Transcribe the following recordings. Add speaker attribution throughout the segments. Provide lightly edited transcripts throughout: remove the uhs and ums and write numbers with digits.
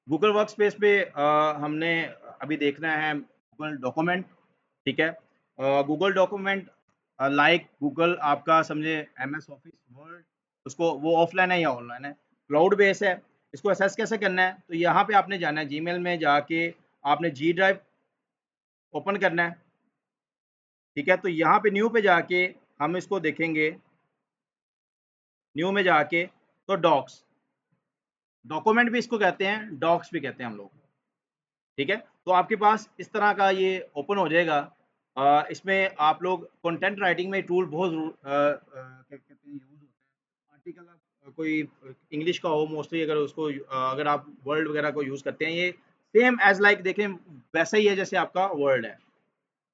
Speaker 1: Google workspace पे हमने अभी देखना है गूगल डॉक्यूमेंट, ठीक है? गूगल डॉक्यूमेंट लाइक गूगल आपका समझे एमएस ऑफिस वर्ड, उसको वो ऑफलाइन है या ऑनलाइन है? क्लाउड बेस है। इसको एक्सेस कैसे करना है? तो यहाँ पे आपने जाना है जीमेल में जाके आपने जी ड्राइव ओपन करना है, ठीक है? तो यहाँ पे न्यू पे जाके हम इसको देखेंगे, न्यू में जाके तो डॉक्स, डॉक्यूमेंट भी इसको कहते हैं, डॉक्स भी कहते हैं हम लोग, ठीक है? तो आपके पास इस तरह का ये ओपन हो जाएगा। इसमें आप लोग कंटेंट राइटिंग में टूल बहुत क्या कहते हैं यूज़ होता है। आर्टिकल आप कोई इंग्लिश का हो मोस्टली, अगर उसको अगर आप वर्ड वगैरह को यूज़ करते हैं, ये सेम एज़ लाइक देखें वैसा ही है जैसे आपका वर्ड है,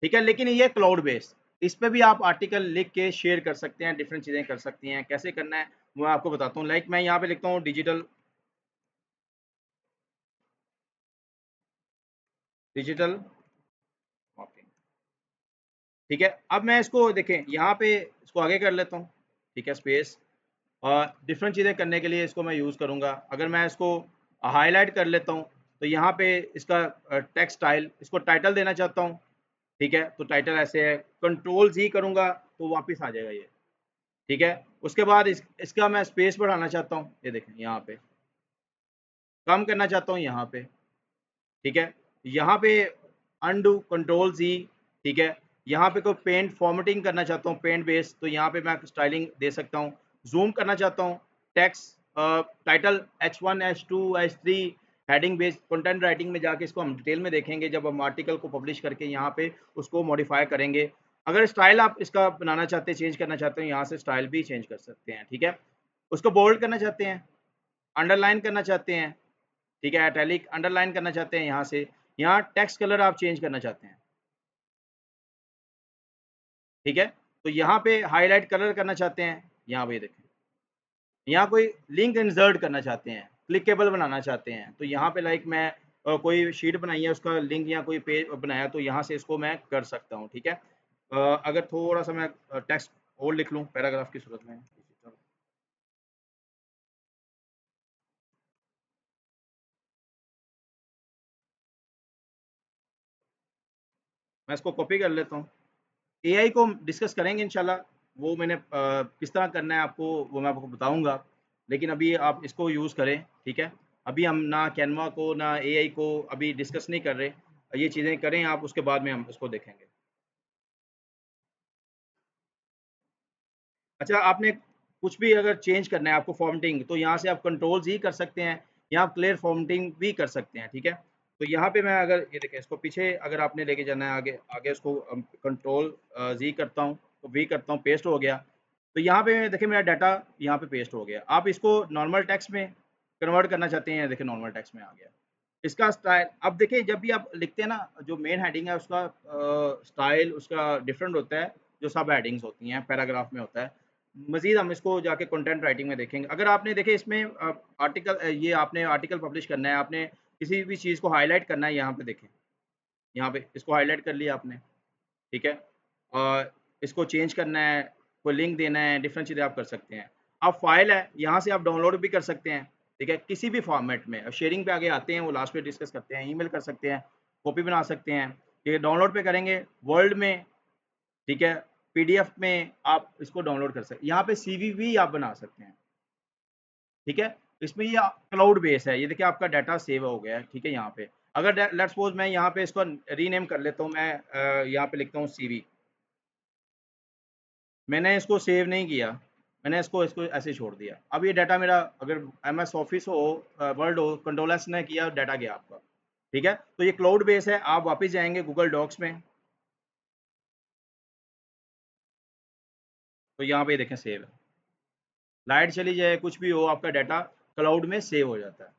Speaker 1: ठीक है? लेकिन ये क्लाउड बेस्ड, इस पे भी आप आर्टिकल लिख के शेयर कर सकते हैं, डिफरेंट चीज़ें कर सकती हैं। कैसे करना है वो मैं आपको बताता हूँ। लाइक मैं यहाँ पे लिखता हूँ डिजिटल डिजिटल मार्केटिंग, ठीक है? अब मैं इसको देखें यहाँ पे इसको आगे कर लेता हूँ, ठीक है? स्पेस और डिफरेंट चीज़ें करने के लिए इसको मैं यूज़ करूँगा। अगर मैं इसको हाइलाइट कर लेता हूँ, तो यहाँ पे इसका टेक्स्ट स्टाइल, इसको टाइटल देना चाहता हूँ, ठीक है? तो टाइटल ऐसे है, कंट्रोल जी करूँगा तो वापस आ जाएगा ये, ठीक है? उसके बाद इसका मैं स्पेस बढ़ाना चाहता हूँ, ये देखें यहाँ पे, कम करना चाहता हूँ यहाँ पे, ठीक है? यहाँ पे अनडू कंट्रोल जी, ठीक है? यहाँ पे कोई पेंट फॉर्मेटिंग करना चाहता हूँ, पेंट बेस, तो यहाँ पे मैं स्टाइलिंग दे सकता हूँ। ज़ूम करना चाहता हूँ, text title H1 H2 H3 heading base, content writing में जाके इसको हम डिटेल में देखेंगे जब हम आर्टिकल को पब्लिश करके यहाँ पे उसको मॉडिफाई करेंगे। अगर स्टाइल आप इसका बनाना चाहते हैं, चेंज करना चाहते हो, यहाँ से स्टाइल भी चेंज कर सकते हैं, ठीक है? उसको बोल्ड करना चाहते हैं, अंडरलाइन करना चाहते हैं, ठीक है? इटैलिक अंडरलाइन करना चाहते हैं यहाँ से, यहाँ टेक्स्ट कलर आप चेंज करना चाहते हैं, ठीक है? तो यहाँ पे हाइलाइट कलर करना चाहते हैं, यहाँ पे ये देखें। यहाँ कोई लिंक इंसर्ट करना चाहते हैं, क्लिकेबल बनाना चाहते हैं, तो यहाँ पे लाइक मैं कोई शीट बनाई है उसका लिंक या कोई पेज बनाया तो यहाँ से इसको मैं कर सकता हूँ, ठीक है? अगर थोड़ा-सा मैं टेक्स्ट और लिख लूँ पैराग्राफ की सूरत में, मैं इसको कॉपी कर लेता हूँ। एआई को डिस्कस करेंगे इंशाल्लाह, वो मैंने किस तरह करना है आपको वो मैं आपको बताऊँगा, लेकिन अभी आप इसको यूज़ करें, ठीक है? अभी हम ना कैनवा को ना एआई को अभी डिस्कस नहीं कर रहे, ये चीज़ें करें आप, उसके बाद में हम उसको देखेंगे। अच्छा, आपने कुछ भी अगर चेंज करना है आपको फॉर्मेटिंग, तो यहाँ से आप कंट्रोल्स ही कर सकते हैं, या आप क्लियर फॉर्मेटिंग भी कर सकते हैं, ठीक है? तो यहाँ पे मैं अगर ये देखें इसको पीछे अगर आपने लेके जाना है आगे आगे इसको कंट्रोल जी करता हूँ, तो वी करता हूँ, पेस्ट हो गया। तो यहाँ पे देखिए मेरा डाटा यहाँ पे पेस्ट हो गया। आप इसको नॉर्मल टेक्स्ट में कन्वर्ट करना चाहते हैं, देखिए नॉर्मल टेक्स्ट में आ गया। इसका स्टाइल अब देखिए जब भी आप लिखते हैं ना, जो मेन हेडिंग है उसका स्टाइल उसका डिफरेंट होता है, जो सब हेडिंग्स होती हैं पैराग्राफ में होता है। मज़ीद हम इसको जाके कंटेंट राइटिंग में देखेंगे। अगर आपने देखिए इसमें आर्टिकल ये आपने आर्टिकल पब्लिश करना है, आपने किसी भी चीज़ को हाइलाइट करना है, यहाँ पे देखें, यहाँ पे इसको हाइलाइट कर लिया आपने, ठीक है? और इसको चेंज करना है, कोई लिंक देना है, डिफरेंट चीज़ें आप कर सकते हैं। अब फ़ाइल है, यहाँ से आप डाउनलोड भी कर सकते हैं, ठीक है? किसी भी फॉर्मेट में। अब शेयरिंग पे आगे आते हैं, वो लास्ट में डिस्कस करते हैं, ईमेल कर सकते हैं, कॉपी बना सकते हैं। ये डाउनलोड पे करेंगे, वर्ड में, ठीक है? पीडीएफ में आप इसको डाउनलोड कर सकते हैं। यहाँ पे सीवी भी आप बना सकते हैं, ठीक है? इसमें ये क्लाउड बेस है, ये देखिए आपका डाटा सेव हो गया है, ठीक है? यहाँ पे। अगर लेट्स सपोज़ मैं यहाँ पे इसको रीनेम कर लेता हूँ, मैं यहाँ पे लिखता हूँ सीवी। मैंने इसको सेव नहीं किया, मैंने इसको इसको ऐसे ही छोड़ दिया। अब ये डाटा मेरा अगर एमएस ऑफिस हो वर्ड हो, कंट्रोल एस ने किया, डाटा गया आपका, ठीक है? तो ये क्लाउड बेस है, आप वापस जाएँगे गूगल डॉक्स में, तो यहाँ पे देखें सेव है। लाइट चली जाए, कुछ भी हो, आपका डाटा क्लाउड में सेव हो जाता है,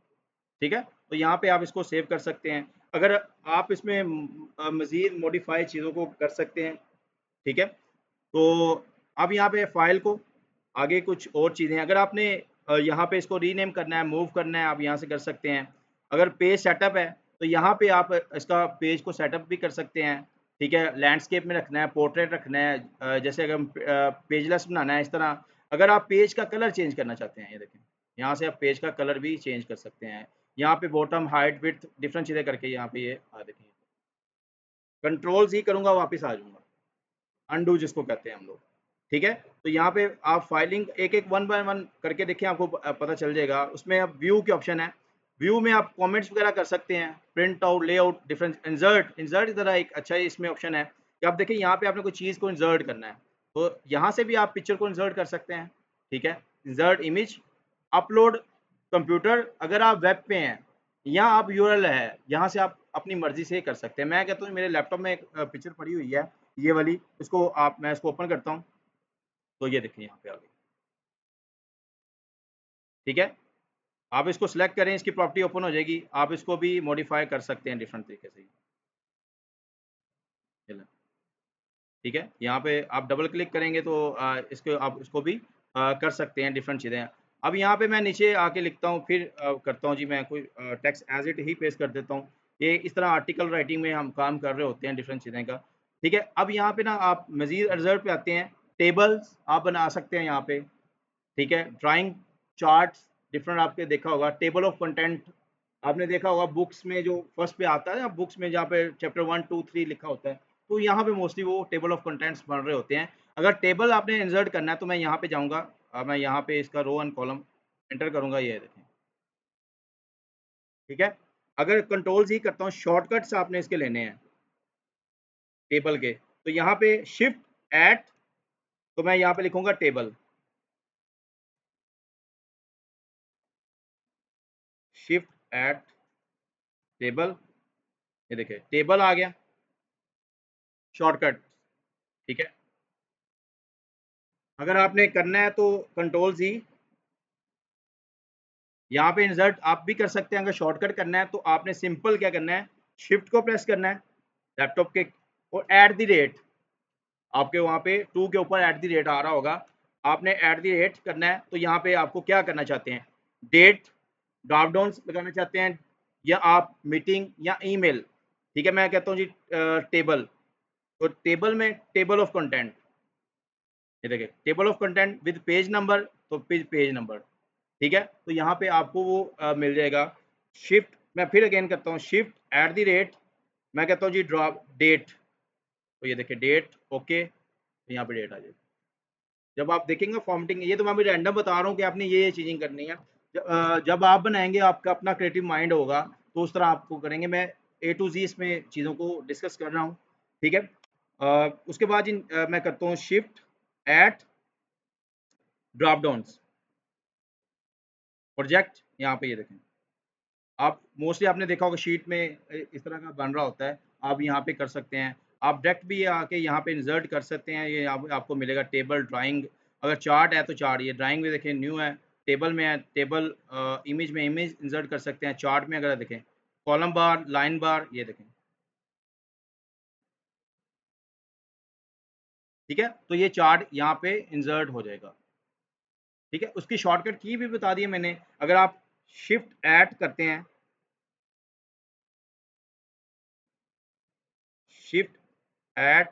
Speaker 1: ठीक है? तो यहाँ पे आप इसको सेव कर सकते हैं। अगर आप इसमें मज़ीद मॉडिफ़ाई चीज़ों को कर सकते हैं, ठीक है? तो अब यहाँ पे फ़ाइल को आगे कुछ और चीज़ें अगर आपने यहाँ पे इसको रीनेम करना है, मूव करना है, आप यहाँ से कर सकते हैं। अगर पेज सेटअप है, तो यहाँ पे आप इसका पेज को सेटअप भी कर सकते हैं, ठीक है? लैंडस्केप में रखना है, पोर्ट्रेट रखना है, जैसे अगर पेजलेस बनाना है इस तरह। अगर आप पेज का कलर चेंज करना चाहते हैं, ये देखें, यहाँ से आप पेज का कलर भी चेंज कर सकते हैं। यहाँ पे बॉटम हाइट विड्थ डिफरेंट चीज़ें करके यहाँ पे ये देखिए कंट्रोल जी करूँगा वापस आ जाऊँगा, अनडू जिसको कहते हैं हम लोग, ठीक है। तो यहाँ पे आप फाइलिंग एक एक वन बाय वन करके देखें, आपको पता चल जाएगा। उसमें अब व्यू के ऑप्शन है, व्यू में आप कमेंट्स वगैरह कर सकते हैं, print out, layout, different, insert. Insert की तरह एक अच्छा इसमें ऑप्शन है कि आप देखिए यहाँ पे आपने कोई चीज़ को इंसर्ट करना है, तो यहाँ से भी आप पिक्चर को इंसर्ट कर सकते हैं, ठीक है। इंसर्ट इमेज, अपलोड कंप्यूटर, अगर आप वेब पे हैं या आप यूआरएल है, यहाँ से आप अपनी मर्जी से कर सकते हैं। मैं कहता हूँ मेरे लैपटॉप में एक पिक्चर पड़ी हुई है ये वाली, इसको मैं इसको ओपन करता हूँ, तो ये देखिए यहाँ पे आ गई, ठीक है। आप इसको सिलेक्ट करें, इसकी प्रॉपर्टी ओपन हो जाएगी, आप इसको भी मॉडिफाई कर सकते हैं डिफरेंट तरीके से, चलो, ठीक है। यहाँ पे आप डबल क्लिक करेंगे तो इसको आप इसको भी कर सकते हैं डिफरेंट चीज़ें। अब यहाँ पे मैं नीचे आके लिखता हूँ, फिर करता हूँ जी, मैं कोई टेक्स्ट एज इट ही पेस्ट कर देता हूँ। ये इस तरह आर्टिकल राइटिंग में हम काम कर रहे होते हैं डिफरेंट चीज़ें का, ठीक है। अब यहाँ पे ना आप मज़ीद रिजल्ट पे आते हैं, टेबल्स आप बना सकते हैं यहाँ पे, ठीक है। ड्राइंग, चार्ट्स, डिफरेंट आपके देखा होगा, टेबल ऑफ कंटेंट आपने देखा होगा बुक्स में जो फर्स्ट पे आता है ना, बुक्स में जहाँ पे चैप्टर 1 2 3 लिखा होता है, तो यहाँ पे मोस्टली वो टेबल ऑफ कंटेंट्स बन रहे होते हैं। अगर टेबल आपने इंसर्ट करना है तो मैं यहाँ पे जाऊँगा, मैं यहाँ पे इसका रो एंड कॉलम एंटर करूँगा, ये देखें, ठीक है। अगर कंट्रोल ही करता हूँ, शॉर्टकट्स आपने इसके लेने हैं टेबल के, तो यहाँ पे शिफ्ट एट, तो मैं यहाँ पे लिखूंगा टेबल, शिफ्ट एट टेबल, ये देखिए टेबल आ गया, शॉर्टकट, ठीक है। अगर आपने करना है तो कंट्रोल जी, यहाँ पे इंसर्ट आप भी कर सकते हैं। अगर शॉर्टकट करना है तो आपने सिंपल क्या करना है, शिफ्ट को प्रेस करना है लैपटॉप के, और एट द रेट, आपके वहाँ पे टू के ऊपर एट द रेट आ रहा होगा, आपने एट द रेट करना है। तो यहाँ पे आपको क्या करना चाहते हैं, डेट, ड्रॉप डाउन लगाना चाहते हैं, या आप मीटिंग या ईमेल, ठीक है। मैं कहता हूँ जी टेबल, तो टेबल में टेबल ऑफ कंटेंट, ये देखिए table of content with page number, तो पेज नंबर, ठीक है। तो यहाँ पे आपको वो मिल जाएगा। शिफ्ट, मैं फिर अगेन करता हूँ, शिफ्ट एट द रेट, मैं कहता हूँ जी ड्रॉप डेट, तो ये देखिए डेट, ओके, तो यहाँ पे डेट आ जाएगी। जब आप देखेंगे फॉर्मेटिंग, ये तो मैं भी रैंडम बता रहा हूँ कि आपने ये चीज़ें करनी है। जब आप बनाएंगे, आपका अपना क्रिएटिव माइंड होगा, तो उस तरह आपको करेंगे। मैं ए टू जी इसमें चीज़ों को डिस्कस कर रहा हूँ, ठीक है। उसके बाद मैं करता हूँ shift at drop downs, project, यहाँ पे ये देखें, आप मोस्टली आपने देखा होगा शीट में इस तरह का बन रहा होता है, आप यहाँ पे कर सकते हैं। आप डायरेक्ट भी आके यहाँ पे इंसर्ट कर सकते हैं, ये आपको मिलेगा टेबल, ड्राइंग, अगर चार्ट है तो चार्ट, ये ड्राइंग में देखें न्यू है, टेबल में है टेबल, इमेज में इमेज इंसर्ट कर सकते हैं, चार्ट में अगर देखें कॉलम बार, लाइन बार, ये देखें, ठीक है। तो ये चार्ट यहाँ पे इंसर्ट हो जाएगा, ठीक है। उसकी शॉर्टकट की भी बता दी है मैंने। अगर आप शिफ्ट ऐड करते हैं, शिफ्ट ऐड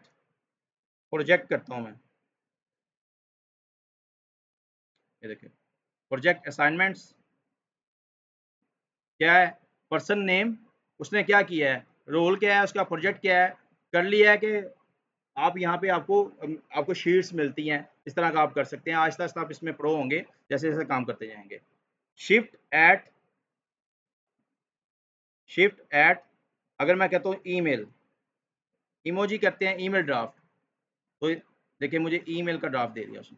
Speaker 1: प्रोजेक्ट करता हूँ मैं, ये देखिए प्रोजेक्ट असाइनमेंट्स, क्या है, पर्सन नेम, उसने क्या किया है, रोल क्या है उसका, प्रोजेक्ट क्या है, कर लिया है कि आप यहाँ पे आपको शीट्स मिलती हैं, इस तरह का आप कर सकते हैं। आहिस्ता आहिस्ता आप इसमें प्रो होंगे जैसे जैसे काम करते जाएंगे। शिफ्ट एट, शिफ्ट एट, अगर मैं कहता हूँ ईमेल, इमोजी करते हैं ईमेल ड्राफ्ट, तो देखिए मुझे ईमेल का ड्राफ्ट दे दिया उसने,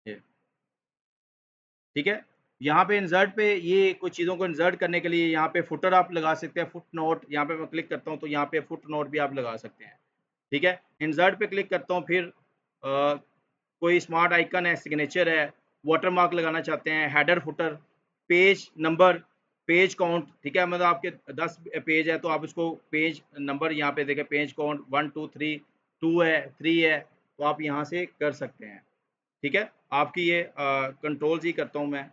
Speaker 1: ये ठीक है। यहाँ पे इंसर्ट पे ये कुछ चीज़ों को इंसर्ट करने के लिए यहाँ पे फुटर आप लगा सकते हैं, फुट नोट, यहाँ पे मैं क्लिक करता हूँ तो यहाँ पे फुट नोट भी आप लगा सकते हैं, ठीक है। इंसर्ट पे क्लिक करता हूँ, फिर कोई स्मार्ट आइकन है, सिग्नेचर है, वाटर मार्क लगाना चाहते हैं, header footer, page number, page count, ठीक है। मतलब आपके 10 पेज है तो आप उसको पेज नंबर यहाँ पे देखें, पेज काउंट 1 2 3, 2 है, 3 है, तो आप यहाँ से कर सकते हैं, ठीक है। आपकी ये कंट्रोल ही करता हूँ मैं,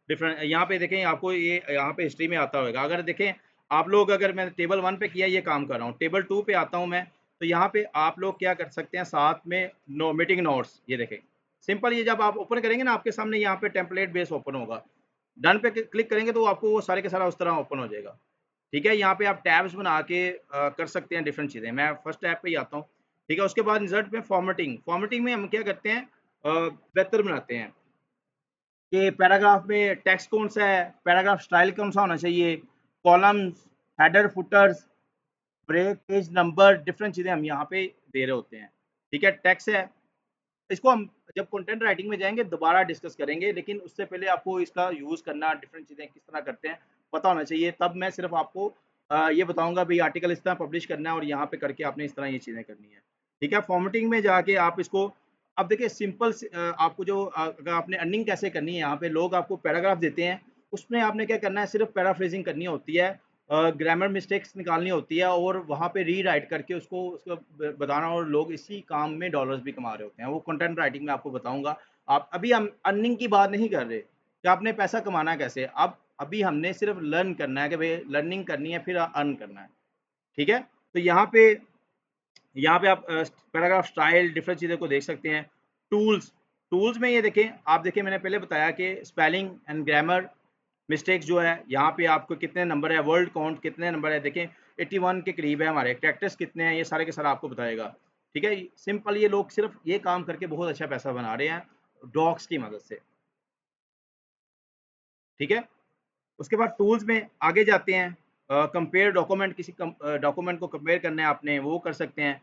Speaker 1: डिफरेंट यहाँ पे देखें, आपको ये यहाँ पे हिस्ट्री में आता होगा। अगर देखें आप लोग, अगर मैंने टेबल 1 पे किया ये काम कर रहा हूँ, टेबल 2 पे आता हूँ मैं, तो यहाँ पे आप लोग क्या कर सकते हैं, साथ में मीटिंग नोट्स, ये देखें सिंपल ये जब आप ओपन करेंगे ना आपके सामने यहाँ पे टेम्पलेट बेस ओपन होगा, डन पे क्लिक करेंगे तो आपको वो सारे के सारा उस तरह ओपन हो जाएगा। ठीक है, यहाँ पे आप टैब्स बना के कर सकते हैं डिफरेंट चीज़ें। मैं फर्स्ट टैब पे ही आता हूँ। ठीक है, उसके बाद रिजल्ट में फॉर्मेटिंग, फॉर्मेटिंग में हम क्या करते हैं, बेहतर बनाते हैं कि पैराग्राफ में टेक्स्ट कौन सा है, पैराग्राफ स्टाइल कौन सा होना चाहिए, columns, header, footers, break, page number, different चीज़ें हम यहाँ पे दे रहे होते हैं। ठीक है, टेक्स्ट है, इसको हम जब कंटेंट राइटिंग में जाएंगे दोबारा डिस्कस करेंगे, लेकिन उससे पहले आपको इसका यूज़ करना, डिफरेंट चीज़ें किस तरह करते हैं पता होना चाहिए। तब मैं सिर्फ आपको ये बताऊंगा भाई आर्टिकल इस तरह पब्लिश करना है और यहाँ पे करके आपने इस तरह ये चीज़ें करनी है। ठीक है, फॉर्मेटिंग में जाके आप इसको, अब देखिए सिंपल आपको जो अगर आपने अर्निंग कैसे करनी है, यहाँ पे लोग आपको पैराग्राफ देते हैं, उसमें आपने क्या करना है, सिर्फ पैराफ्रेजिंग करनी होती है, ग्रामर मिस्टेक्स निकालनी होती है और वहाँ पे रीराइट करके उसको उसको बताना, और लोग इसी काम में डॉलर्स भी कमा रहे होते हैं। वो कंटेंट राइटिंग में आपको बताऊंगा। आप अभी हम अर्निंग की बात नहीं कर रहे कि आपने पैसा कमाना है कैसे, अब अभी हमने सिर्फ लर्न करना है कि भाई लर्निंग करनी है फिर अर्न करना है। ठीक है, तो यहाँ पे आप पैराग्राफ स्टाइल डिफरेंट चीज़ों को देख सकते हैं। टूल्स, टूल्स में ये देखें, आप देखिए मैंने पहले बताया कि स्पेलिंग एंड ग्रामर मिस्टेक्स जो है, यहाँ पे आपको कितने नंबर है, वर्ड काउंट कितने नंबर है, देखें 81 के करीब है, हमारे कैरेक्टर्स कितने हैं, ये सारे के सारा आपको बताएगा। ठीक है, सिंपल ये लोग सिर्फ ये काम करके बहुत अच्छा पैसा बना रहे हैं डॉक्स की मदद से। ठीक है, उसके बाद टूल्स में आगे जाते हैं, कंपेयर डॉक्यूमेंट, किसी डॉक्यूमेंट को कंपेयर करना है आपने, वो कर सकते हैं,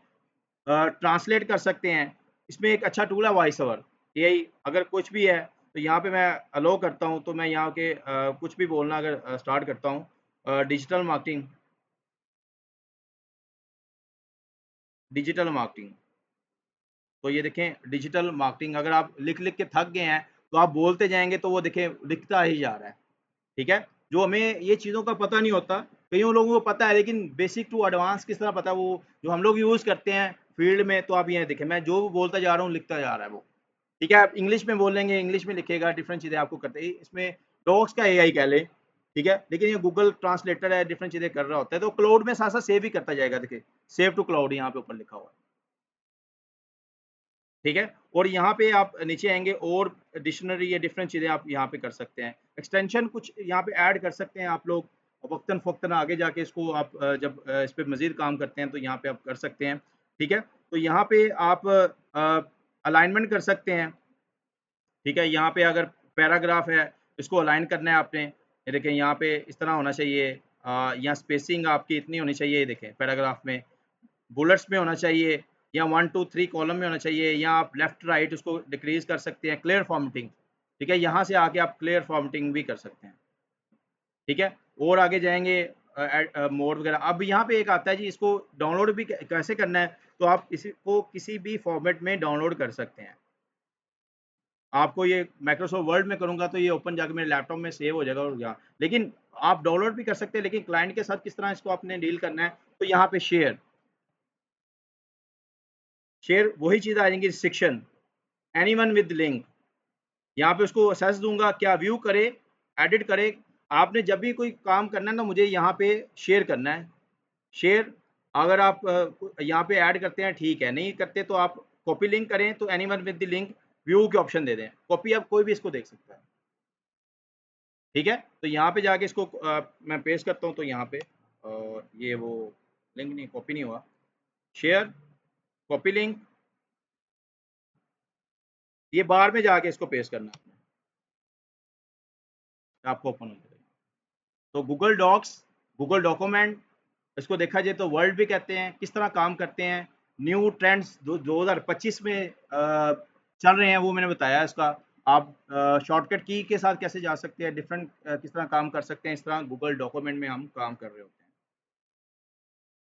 Speaker 1: ट्रांसलेट कर सकते हैं। इसमें एक अच्छा टूल है वॉइस ओवर, यही अगर कुछ भी है तो यहाँ पे मैं अलो करता हूँ, तो मैं यहाँ के कुछ भी बोलना अगर स्टार्ट करता हूँ, डिजिटल मार्केटिंग, डिजिटल मार्केटिंग, तो ये देखें डिजिटल मार्केटिंग, अगर आप लिख लिख के थक गए हैं तो आप बोलते जाएंगे तो वो देखें लिखता ही जा रहा है। ठीक है, जो हमें ये चीज़ों का पता नहीं होता, कईयों लोगों को पता है, लेकिन बेसिक टू एडवांस किस तरह पता है, वो जो हम लोग यूज़ करते हैं फील्ड में, तो आप ये देखें मैं जो बोलता जा रहा हूँ लिखता जा रहा है वो। ठीक है, आप इंग्लिश में बोलेंगे इंग्लिश में लिखेगा, डिफरेंट चीज़ें आपको करते हैं इसमें, डॉक्स का एआई कह लें। ठीक है, लेकिन ये गूगल ट्रांसलेटर है, डिफरेंट चीज़ें कर रहा होता है, तो क्लाउड में साथ साथ सेव ही करता जाएगा। देखिए सेव टू क्लाउड यहाँ पे ऊपर लिखा हुआ है। ठीक है, और यहाँ पे आप नीचे आएंगे और डिक्शनरी या डिफरेंट चीज़ें आप यहाँ पे कर सकते हैं, एक्सटेंशन कुछ यहाँ पे ऐड कर सकते हैं आप लोग, वक्तन फ़वक्तन आगे जाके इसको आप जब इस पे मज़ीद काम करते हैं तो यहाँ पे आप कर सकते हैं। ठीक है, तो यहाँ पे आप अलाइनमेंट कर सकते हैं। ठीक है, यहाँ पे अगर पैराग्राफ है, इसको अलाइन करना है आपने, ये देखें यहाँ पे इस तरह होना चाहिए, यहाँ स्पेसिंग आपकी इतनी होनी चाहिए, ये देखें पैराग्राफ में बुलेट्स में होना चाहिए, या 1 2 3 कॉलम में होना चाहिए, या आप लेफ्ट राइट उसको डिक्रीज कर सकते हैं, क्लियर फॉर्मेटिंग। ठीक है, यहाँ से आके आप क्लियर फॉर्मेटिंग भी कर सकते हैं। ठीक है, और आगे जाएंगे मोड वगैरह। अब यहाँ पे एक आता है जी, इसको डाउनलोड भी कैसे करना है, तो आप इसी को किसी भी फॉर्मेट में डाउनलोड कर सकते हैं। आपको ये माइक्रोसॉफ्ट वर्ड में करूँगा तो ये ओपन जाके मेरे लैपटॉप में सेव हो जाएगा, और यहाँ लेकिन आप डाउनलोड भी कर सकते हैं, लेकिन क्लाइंट के साथ किस तरह इसको आपने डील करना है, तो यहाँ पे शेयर, शेयर वही चीज़ आ जाएंगी, रिस्ट्रिक्शन, एनीवन विद लिंक, यहाँ पे उसको एक्सेस दूंगा, क्या व्यू करे, एडिट करे। आपने जब भी कोई काम करना है ना, मुझे यहाँ पे शेयर करना है, शेयर, अगर आप यहाँ पे ऐड करते हैं ठीक है, नहीं करते तो आप कॉपी लिंक करें, तो anyone with the link view के ऑप्शन दे दें, कॉपी अब कोई भी इसको देख सकता है। ठीक है, तो यहाँ पे जाके इसको मैं पेस्ट करता हूँ, तो यहाँ पे और ये वो लिंक नहीं, कॉपी नहीं हुआ, शेयर, कॉपी लिंक, ये बार में जाके इसको पेस्ट करना है आपको ओपन हो जाएगा। तो गूगल डॉक्स, गूगल डॉक्यूमेंट, इसको देखा जाए तो वर्ल्ड भी कहते हैं, किस तरह काम करते हैं, न्यू ट्रेंड्स 2025 में चल रहे हैं वो मैंने बताया इसका। आप शॉर्टकट की के साथ कैसे जा सकते हैं, डिफरेंट किस तरह काम कर सकते हैं, इस तरह गूगल डॉक्यूमेंट में हम काम कर रहे होते हैं।